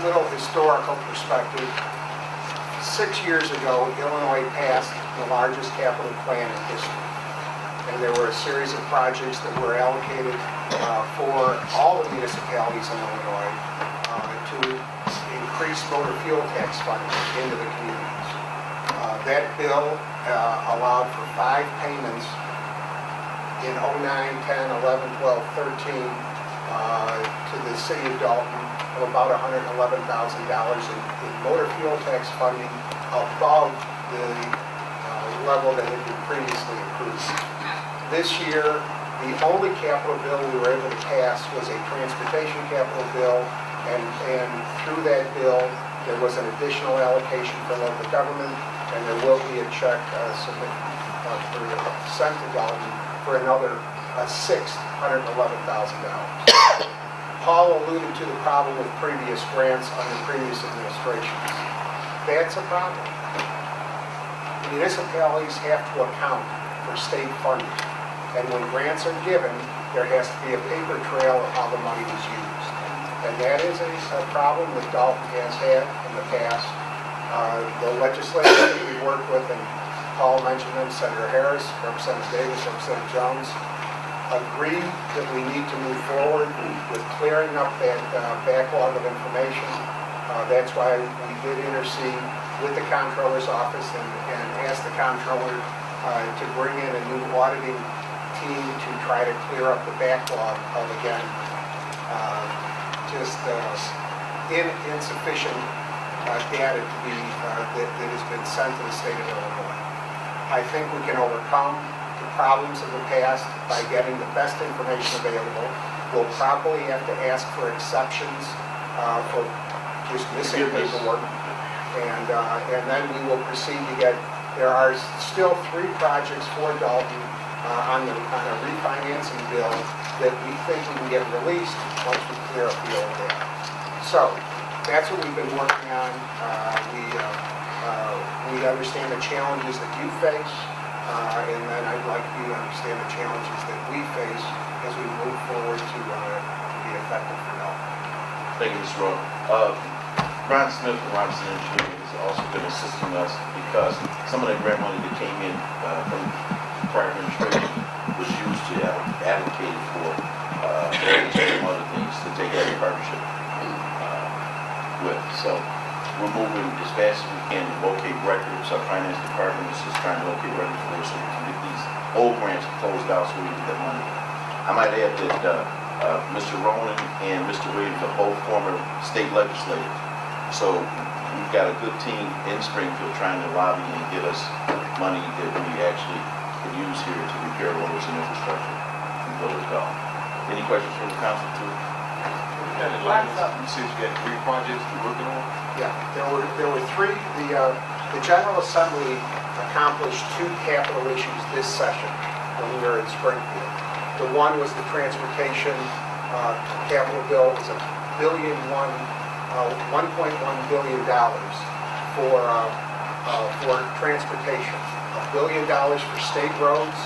little historical perspective. 6 years ago, Illinois passed the largest capital plan in history. And there were a series of projects that were allocated for all the municipalities in Illinois to increase motor fuel tax funding into the communities. That bill allowed for 5 payments in 09, 10, 11, 12, 13 to the city of Dolton of about $111,000 in motor fuel tax funding above the level that had been previously approved. This year, the only capital bill we were able to pass was a transportation capital bill, and through that bill, there was an additional allocation for local government, and there will be a check sent to Dolton for another sixth, $111,000. Paul alluded to the problem with previous grants under previous administrations. That's a problem. Municipalities have to account for state funding, and when grants are given, there has to be a paper trail of how the money was used. And that is a problem that Dolton has had in the past. The legislators that we worked with, and Paul mentioned them, Senator Harris, Representative Davis, Representative Jones, agree that we need to move forward with clearing up that backlog of information. That's why we did intercede with the Comptroller's office and asked the Comptroller to bring in a new auditing team to try to clear up the backlog of, again, insufficient data to be, that has been sent to the state of Illinois. I think we can overcome the problems of the past by getting the best information available. We'll probably have to ask for exceptions for just missing paperwork, and then we will proceed to get. There are still 3 projects for Dolton on a refinancing bill that we think we can get released once we clear up the old debt. So that's what we've been working on. We understand the challenges that you face. And then I'd like you to understand the challenges that we face as we move forward to be effective for Dolton. Thank you, Mr. Rowe. Brian Smith from Robinson Engineering has also been assisting us because some of the grant money that came in from prior administration was used to allocate for some other things that they had a partnership with. So we're moving as fast as we can to locate records. Our finance department is just trying to locate records for us so we can get these old grants closed out so we can get that money. I might add that Mr. Ronan and Mr. Williams are both former state legislators. So we've got a good team in Springfield trying to lobby and get us money that we actually can use here to repair roads and infrastructure in Village Dolton. Any questions from the council too? You said you got 3 projects you're working on? Yeah, there were 3. The General Assembly accomplished 2 capital issues this session when we were in Springfield. The one was the transportation capital bill. It was $1.1 billion for transportation. $1 billion for state roads,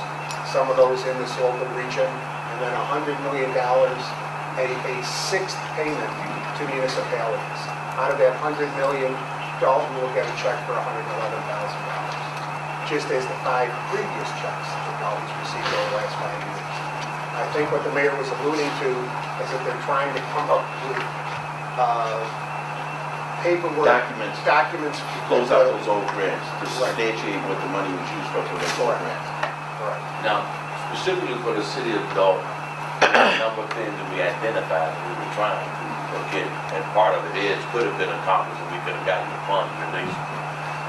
some of those in this local region, and then $100 million, a 6th payment to municipalities. Out of that $100 million, Dolton will get a check for $111,000, just as the 5 previous checks that Dolton's received over the last 5 years. I think what the mayor was alluding to is that they're trying to come up with paperwork, documents to close out those old grants, to substantiate what the money was used for those old grants. Correct. Now, specifically for the city of Dolton, a number of things that we identified that we were trying to get, and part of it is could have been accomplished and we could have gotten the funds released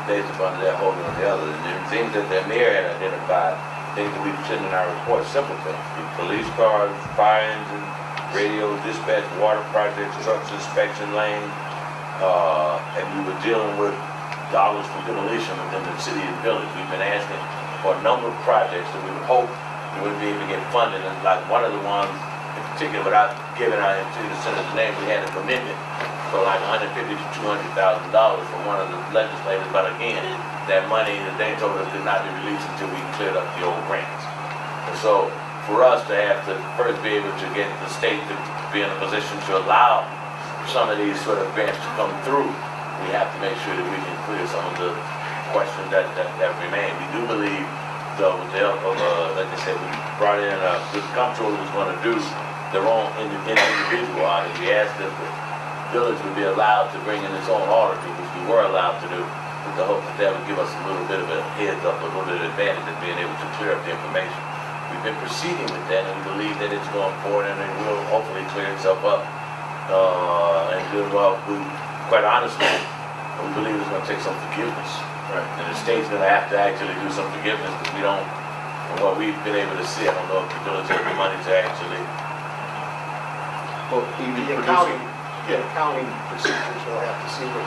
based upon that holding on the other. And the things that the mayor had identified, things that we put in our report, simple things: the police cars, fire engine, radio, dispatch, water projects, trucks, inspection lanes, and we were dealing with dollars for demolition within the city and village. We've been asking for a number of projects that we would hope we would be able to get funded. And like one of the ones in particular, without giving out into the senator's name, we had a commitment for like $150,000 to $200,000 from one of the legislators. But again, that money that they told us could not be released until we cleared up the old grants. And so for us to have to first be able to get the state to be in a position to allow some of these sort of grants to come through, we have to make sure that we can clear some of the questions that remain. We do believe, though, with the help of, like I said, we brought in, the comptroller was gonna do their own individual audit. We asked that the village would be allowed to bring in its own auditor, which we were allowed to do, with the hope that that would give us a little bit of a heads up, a little bit of advantage in being able to clear up the information. We've been proceeding with that, and we believe that it's going forward, and it will hopefully clear itself up. And we, quite honestly, we believe it's gonna take some forgiveness. Right. And the state's gonna have to actually do some forgiveness, because we don't, from what we've been able to see, I don't know if the village has the money to actually. Well, even The producing, accounting procedures will have to see what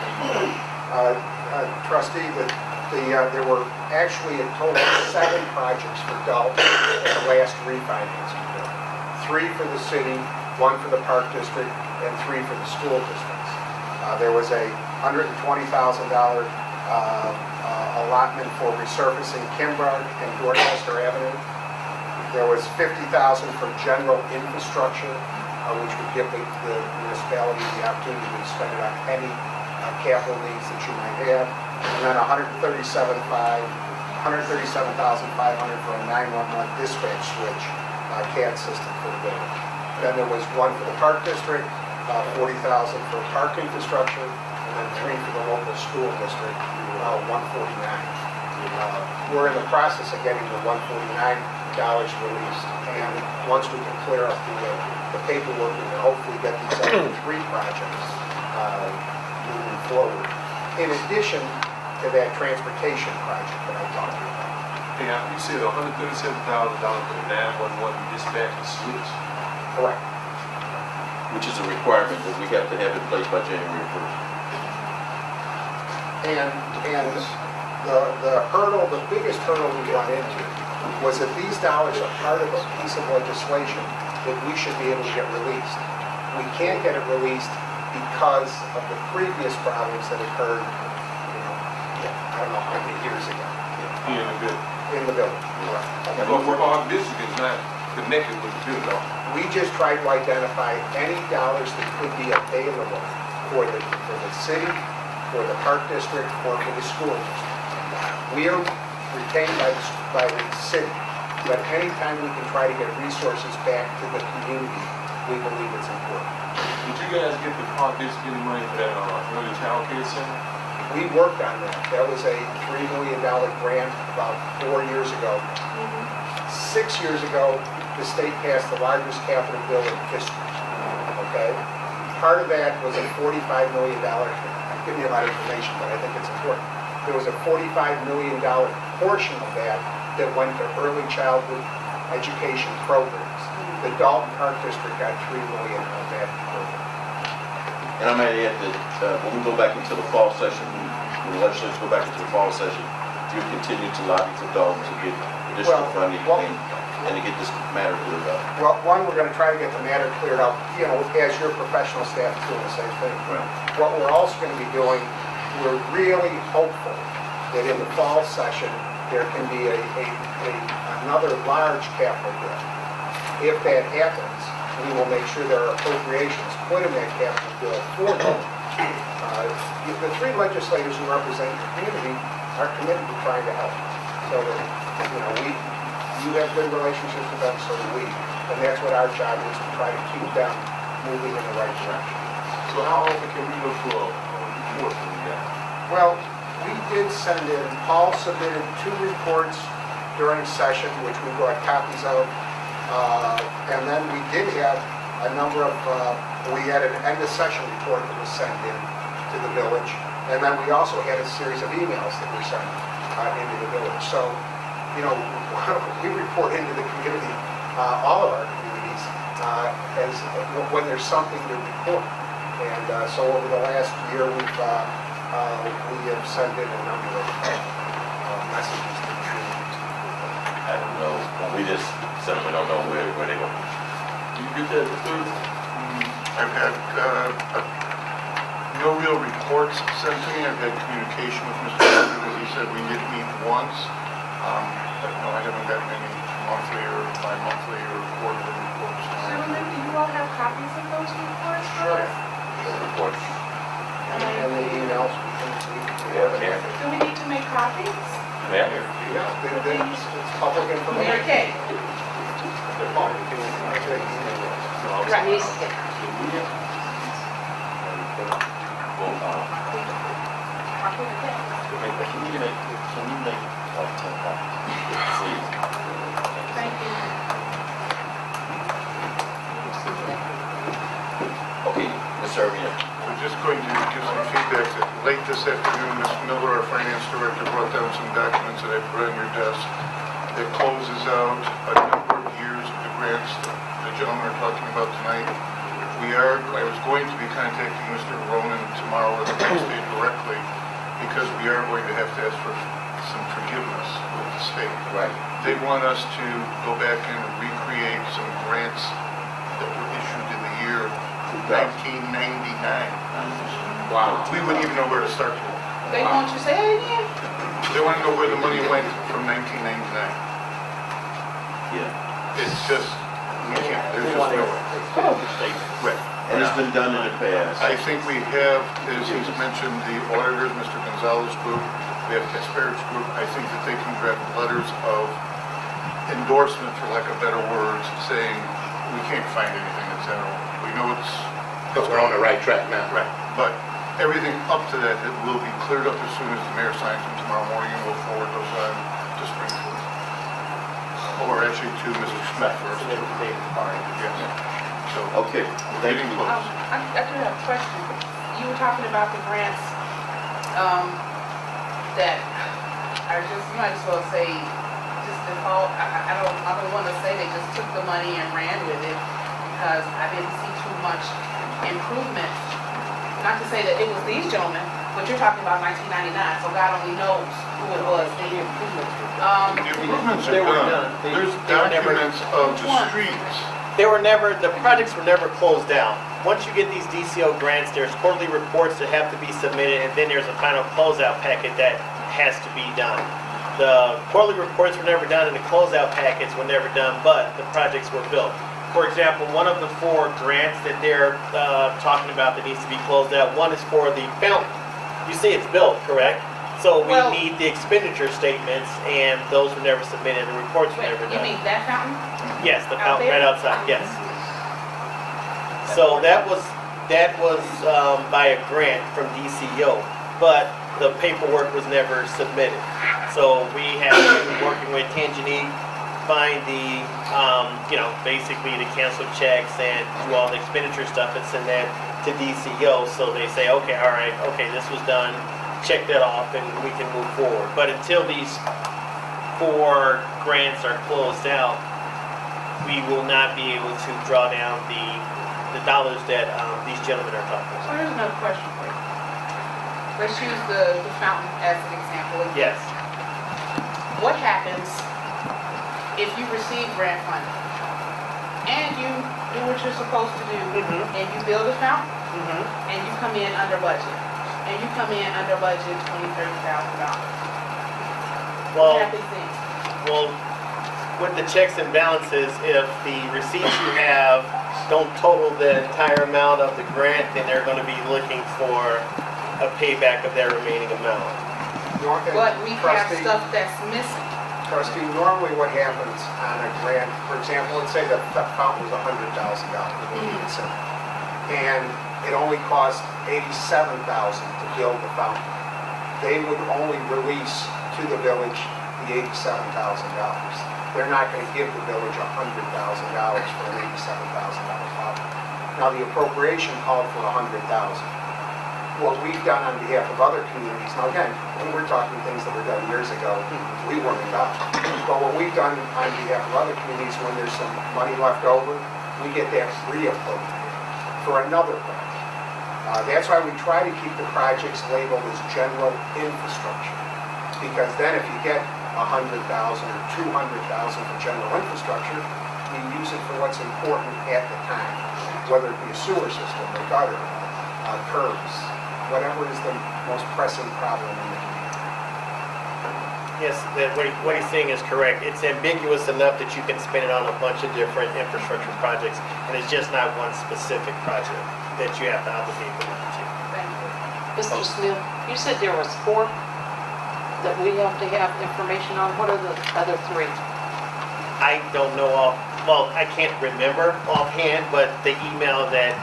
trustee, there were actually a total of 7 projects for Dolton at the last refinancing bill. 3 for the city, 1 for the park district, and 3 for the school districts. There was a $120,000 allotment for resurfacing Kimberg and Dorchester Avenue. There was $50,000 for general infrastructure, which would give the municipality the opportunity to spend it on any capital needs that you might have. And then $137,500 for a 911 dispatch switch CAD system for the village. Then there was 1 for the park district, $40,000 for park infrastructure, and then 3 for the local school district, $149. We're in the process of getting the $149 released, and once we can clear up the paperwork, we can hopefully get these other 3 projects moving forward. In addition to that transportation project that I talked to you about. Yeah, you said $137,000 for the 911 dispatch and switch. Correct. which is a requirement that we have to have in place by January 1st. And the hurdle, the biggest hurdle we run into was that these dollars are part of a piece of legislation that we should be able to get released. We can't get it released because of the previous problems that occurred, I don't know how many years ago. Here in the building. In the building. And our district is not connected with the building. We just try to identify any dollars that could be available for the city, for the park district, or for the school district. We are retained by the city, but anytime we can try to get resources back to the community, we believe it's important. Did you guys get the park district any money for that early child care center? We worked on that. That was a $3 million grant about 4 years ago. 6 years ago, the state passed the largest capital bill in history. Okay? Part of that was a $45 million, I'm giving you a lot of information, but I think it's important. There was a $45 million portion of that went to early childhood education programs. The Dolton Park District got $3 million of that program. And I might add that when we go back into the fall session, when the legislators go back into the fall session, you continue to lobby for Dolton to get additional funding and to get this matter cleared up. Well, one, we're going to try to get the matter cleared up, as your professional staff is doing the same thing. Right. What we're also going to be doing, we're really hopeful that in the fall session, there can be another large capital bill. If that happens, we will make sure there are appropriations put in that capital bill for them. The 3 legislators who represent the community are committed to trying to help. So that, you have good relationships with them, so do we. And that's what our job is, to try to keep them moving in the right direction. So how often can we look for a report from you guys? Well, we did send in, Paul submitted 2 reports during session, which we brought copies of. And then we did have a number of, we had an end of session report that was sent in to the village. And then we also had a series of emails that were sent into the village. So, we report into the community, all of our communities, when there's something to report. And so over the last year, we have sent in a number of messages to the community. I don't know, we just simply don't know where they're going. Do you get that too? I've had no real reports sent to me. I've had communication with Mr. Walker because he said we did meet once. But no, I haven't gotten any monthly or bi-monthly or quarterly reports. Gentlemen, do you all have copies of those reports for Sure. us? report. And the emails. Yeah. Do we need to make copies? Yeah. Yeah, it's public information. Okay. Right. Well, Can you make like 10 copies? Please. Thank you. Okay, Mr. Irvin. We're just going to give some feedback that late this afternoon, Ms. Miller, our finance director, brought down some documents that I put on your desk that closes out a number of years of the grants that the gentlemen are talking about tonight. I was going to be contacting Mr. Ronan tomorrow or the next day directly because we are going to have to ask for some forgiveness with the state. Right. They want us to go back and recreate some grants that were issued in the year 1999. Wow. We wouldn't even know where to start. They want you to say it again? They want to know where the money went from 1999. Yeah. It's just, we can't, there's just no way. Right. And it's been done in the past. I think we have, as he's mentioned, the auditors, Mr. Gonzalez group, we have Kasparov's group. I think that they can draft letters of endorsement, for lack of better words, saying we can't find anything that's in it. We know it's. Because we're on the right track now. Right, but everything up to that, it will be cleared up as soon as the mayor signs them tomorrow morning, and we'll forward those on to Springfield. Or actually to Mr. Smith first. Yes. So, Okay, we're thank getting you. close. I do have a question. You were talking about the grants, that are just, you might as well say, just default. I don't want to say they just took the money and ran with it because I didn't see too much improvement. Not to say that it was these gentlemen, but you're talking about 1999, so God only knows who it was then. The improvements They are were done. done. They There's were never- documents of the Which one? streets. The projects were never closed down. Once you get these DCO grants, there's quarterly reports that have to be submitted, and then there's a final closeout packet that has to be done. The quarterly reports were never done, and the closeout packets were never done, but the projects were built. For example, one of the 4 grants that they're talking about that needs to be closed out, one is for the fountain. You say it's built, correct? So we Well- need the expenditure statements, and those were never submitted, the reports were Wait, never you done. mean that fountain? Yes, the Out fountain there? right outside, yes. So that was by a grant from DCO, but the paperwork was never submitted. So we have been working with Tanzania, find the, basically to cancel checks and do all the expenditure stuff and send that to DCO. So they say, okay, all right, okay, this was done, check that off and we can move forward. But until these 4 grants are closed out, we will not be able to draw down the dollars that these gentlemen are talking So about. here's another question for you. Let's use the fountain as an example again. Yes. What happens if you receive grant funding and you do what you're supposed to do Mhm. and you build a fountain Mhm. and you come in under budget and you come in under budget $20,000-$30,000? Well, What happens then? well, with the checks and balances, if the receipts you have don't total the entire amount of the grant, then they're going to be looking for a payback of that remaining amount. But we have Trustee- stuff that's missing. Trustee, normally what happens on a grant, for example, let's say the fountain was $100,000, and it only cost $87,000 to build the fountain. They would only release to the village the $87,000. They're not going to give the village $100,000 for an $87,000 fountain. Now, the appropriation called for $100,000. What we've done on behalf of other communities, now again, when we're talking things that were done years ago, we weren't involved. But what we've done on behalf of other communities, when there's some money left over, we get that reappropriated for another project. That's why we try to keep the projects labeled as general infrastructure. Because then if you get $100,000 or $200,000 for general infrastructure, you use it for what's important at the time, whether it be a sewer system, a gutter, curbs, whatever is the most pressing problem in the community. Yes, what he's saying is correct. It's ambiguous enough that you can spend it on a bunch of different infrastructure projects, and it's just not one specific project. that you have to obligate the money to. Thank you. Mr. Smith, you said there was 4 that we have to have information on. What are the other 3? I don't know well, I can't remember offhand, but the email that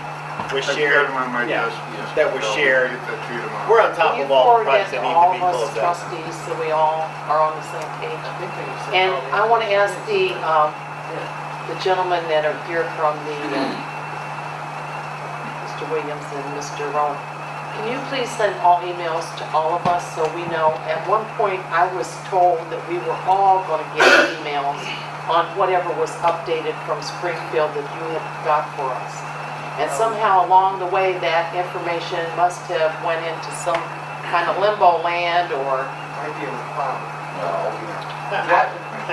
was I got shared, them on my yeah, desk, yes. that was I'll shared. Get that to you tomorrow. We're on top Can you of all the forward projects that that to need all to be of us closed out. trustees so we all are on the same page? I think they sent And all the I want to ask information. the gentlemen that are here from the, Mr. Williams and Mr. Rowan, can you please send all emails to all of us so we know? At one point, I was told that we were all going to get emails on whatever was updated from Springfield that you had got for us. And somehow along the way, that information must have went into some kind of limbo land or, Might be in the cloud.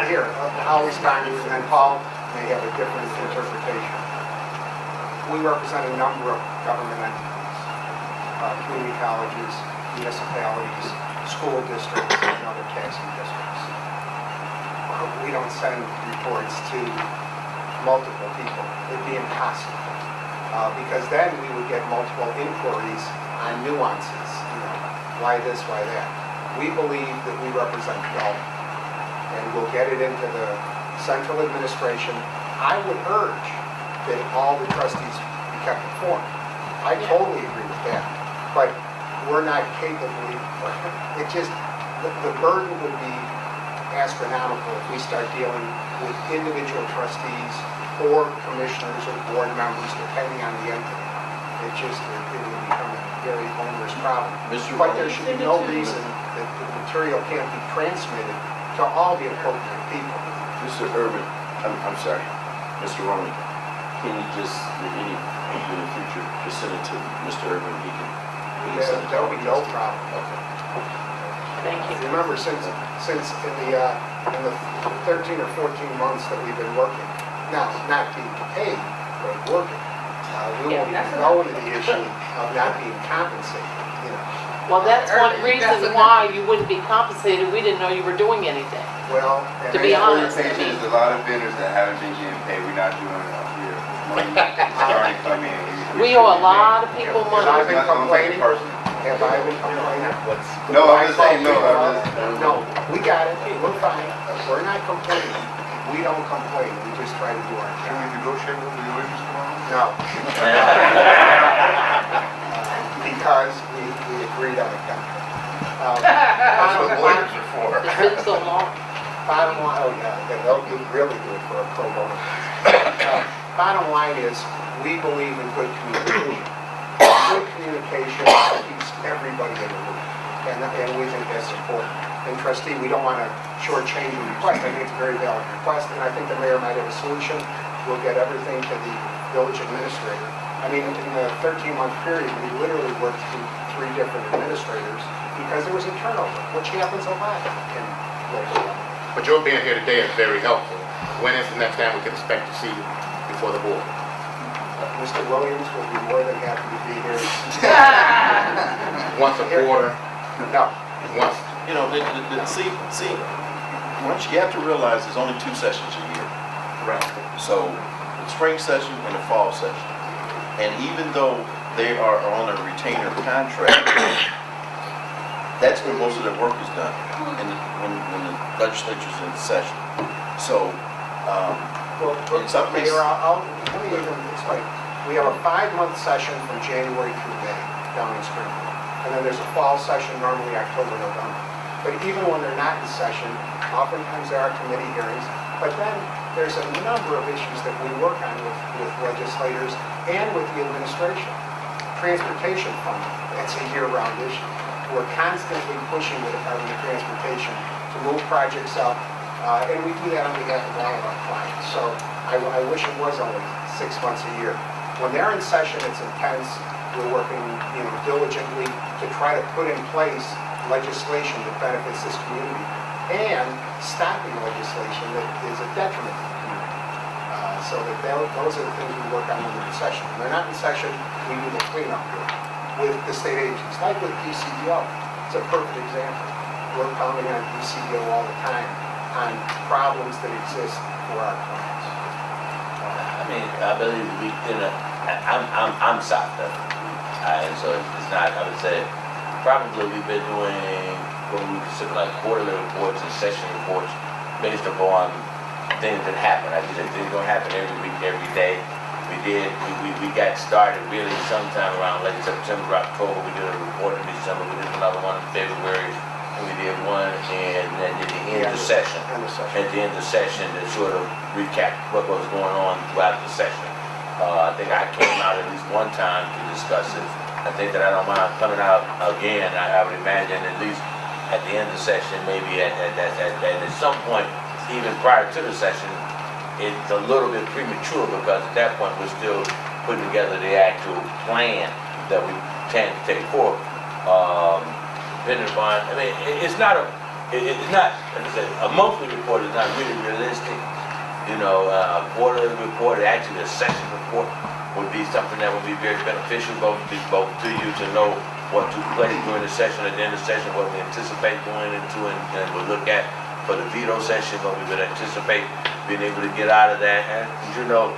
Here, I always find you, and then Paul may have a different interpretation. We represent a number of government entities, community colleges, municipalities, school districts, and other taxing districts. We don't send reports to multiple people. It'd be impossible. Because then we would get multiple inquiries on nuances, why this, why that. We believe that we represent Dolton, and we'll get it into the central administration. I would urge that all the trustees be kept informed. I totally agree with that, but we're not capably, the burden would be astronomical if we start dealing with individual trustees or commissioners or board members, depending on the entity. It will become a very onerous problem. Mr. But Rowan? there should be no reason that the material can't be transmitted to all the appropriate people. Mr. Urban, I'm sorry, Mr. Roman, can you just, in the future, just send it to Mr. Urban, he can send it to There'll be no problem. Okay. thank you. Remember, since in the 13 or 14 months that we've been working, now, not being paid, but working, we won't even go into the issue of not being compensated, Well, that's one reason why you wouldn't be compensated. We didn't know you were doing anything. Well, To be honest, Orientation is a lot of vendors that haven't been getting paid. We're not doing it up here. Money starting to come in. We owe a lot of people Have money. I been complaining? Personally. Have I been complaining? No, I'm just saying, no, I'm just. No, we got it, we're fine, we're not complaining, we don't complain, we just try to do our Can we job. negotiate with the unions tomorrow? No. Because we agreed on the contract. That's what lawyers are for. It's been so long. Bottom line, oh yeah, they'll really do it for a pro bono. Bottom line is, we believe in good communication. Good communication keeps everybody in the loop, and we think that's important. And trustee, we don't want to shortchange your request. I think it's a very valid request, and I think the mayor might have a solution. We'll get everything to the village administrator. I mean, in the 13-month period, we literally worked through 3 different administrators because there was a turnover, which happens a lot in local government. But your being here today is very helpful. When is the next time we can expect to see you before the board? Mr. Williams will be more than happy to be here. Once a quarter? No, Once? See, once you have to realize there's only 2 sessions a year. right. So, the spring session and the fall session. And even though they are on a retainer contract, that's when most of their work is done, when the legislature's in session. So, Well, in some Mayor, cases, let me even explain. We have a 5-month session from January through May down in Springfield. And then there's a fall session, normally October, November. But even when they're not in session, oftentimes there are committee hearings. But then there's a number of issues that we work on with legislators and with the administration. Transportation fund, that's a year-round issue. We're constantly pushing the Department of Transportation to move projects up, and we do that on behalf of all of our clients. So I wish it was only 6 months a year. When they're in session, it's intense. We're working, diligently to try to put in place legislation that benefits this community and stopping legislation that is a detriment to the community. So that those are the things we work on when they're in session. When they're not in session, we do the cleanup work with the state agencies, like with DCDO. It's a perfect example. We're pounding on DCDO all the time on problems that exist for our clients. I believe we did I'm shocked at it. And so it's not, I would say, probably we've been doing what we consider like quarterly reports and session reports based upon things that happen. Like you said, things don't happen every week, every day. We got started really sometime around late September, October. We did a report in December. We did another one in February. And we did one and then at the end of the session. At the end of the session to sort of recap what was going on throughout the session. I think I came out at least one time to discuss it. I think that I don't mind coming out again. I would imagine at least at the end of the session, maybe at some point, even prior to the session, it's a little bit premature because at that point we're still putting together the actual plan that we intend to take forward. Depending upon, I mean, it's not, like I said, a monthly report is not really realistic. You know, quarterly report, actually a session report would be something that would be very beneficial both to you to know what took place during the session, at the end of the session, what we anticipate going into and we'll look at for the veto session, what we would anticipate being able to get out of that. And you know,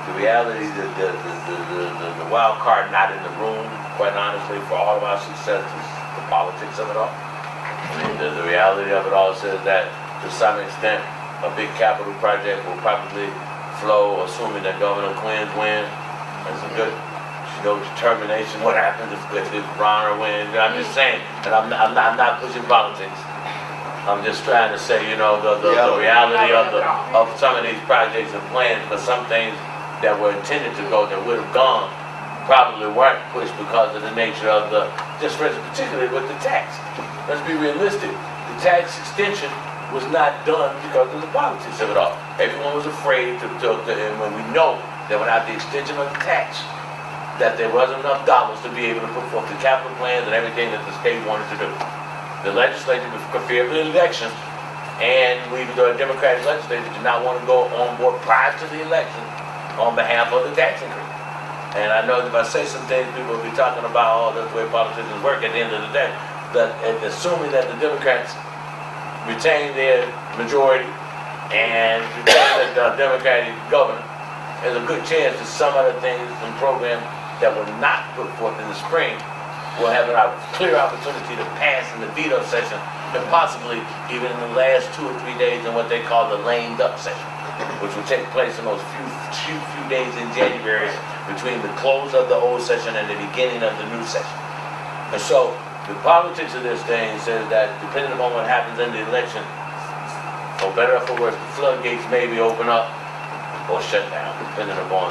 the reality, the wild card not in the room, quite honestly, for all of our success is the politics of it all. I mean, the reality of it all says that to some extent, a big capital project will probably flow, assuming that Governor Quinn's wins. That's a good, determination. What happens if Bronner wins? I'm just saying, and I'm not pushing politics. I'm just trying to say, the reality of some of these projects and plans, but some things that were intended to go that would have gone probably weren't pushed because of the nature of particularly with the tax. Let's be realistic. The tax extension was not done because of the politics of it all. Everyone was afraid and when we know that without the extension of the tax, that there wasn't enough dollars to be able to put forth the capital plans and everything that the state wanted to do. The legislature was feared of the election, and the Democratic legislature did not want to go on board prior to the election on behalf of the tax increase. And I know if I say some things, people will be talking about, that's the way politicians work at the end of the day. That assuming that the Democrats retain their majority and retain the Democratic governor, there's a good chance that some of the things and programs that were not put forth in the spring will have a clear opportunity to pass in the veto session and possibly even in the last 2 or 3 days in what they call the lame duck session, which will take place in those few days in January between the close of the old session and the beginning of the new session. And so the politics of this thing says that depending upon what happens in the election, for better or for worse, the floodgates may be open up or shut down, depending upon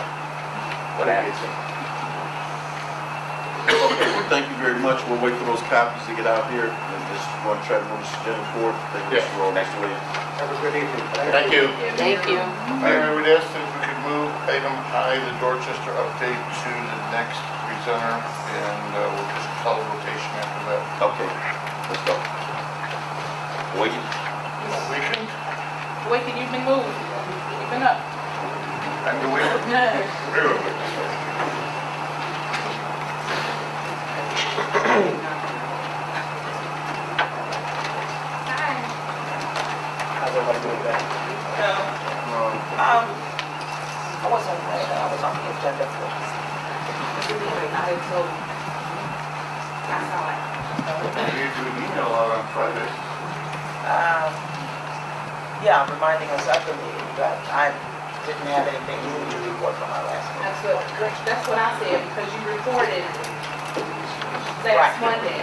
what happens. Okay, well, thank you very much. We'll wait for those copies to get out here and just want to try to move this agenda forward. Thank you, Mr. Rowe. Next week. Have a good evening. Thank you. Thank you. Mayor, I would ask that we could move item I, the Dorchester update, to the next presenter, and we'll just call a rotation after that. Okay, let's go. Wait. Weekend? Waking, you've been moving. You've been up. I'm the weekend. How's everybody doing that? I wasn't aware that I was on the agenda for this. I told you. I saw it. We need to do an email out on Friday. Yeah, reminding us of the meeting, but I didn't have anything new to report from our last meeting. That's what I said, because you reported Right. last Monday.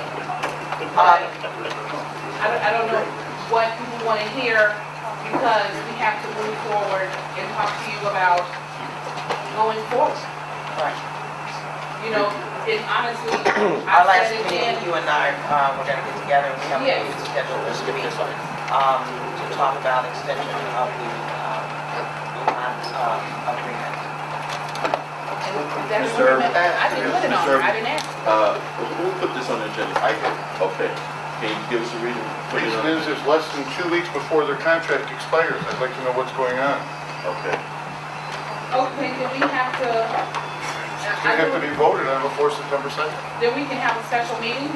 I don't know what people want to hear, because we have to move forward and talk to you about going forward. Right. You know, and honestly, Our I last said meeting, again, you and I, were gonna get together, and we have a Yes. meeting scheduled this week, to talk about extension of the, agreement. and that's Reserve. I didn't put it on, Reserve. I didn't ask. Who put this on the agenda? I did. Okay. Can you give us a reason? Put it Reason on- is less than 2 weeks before their contract expires. I'd like to know what's going on. Okay. Okay, then we have to, They have to be voted on before September 2nd. then we can have a special meeting,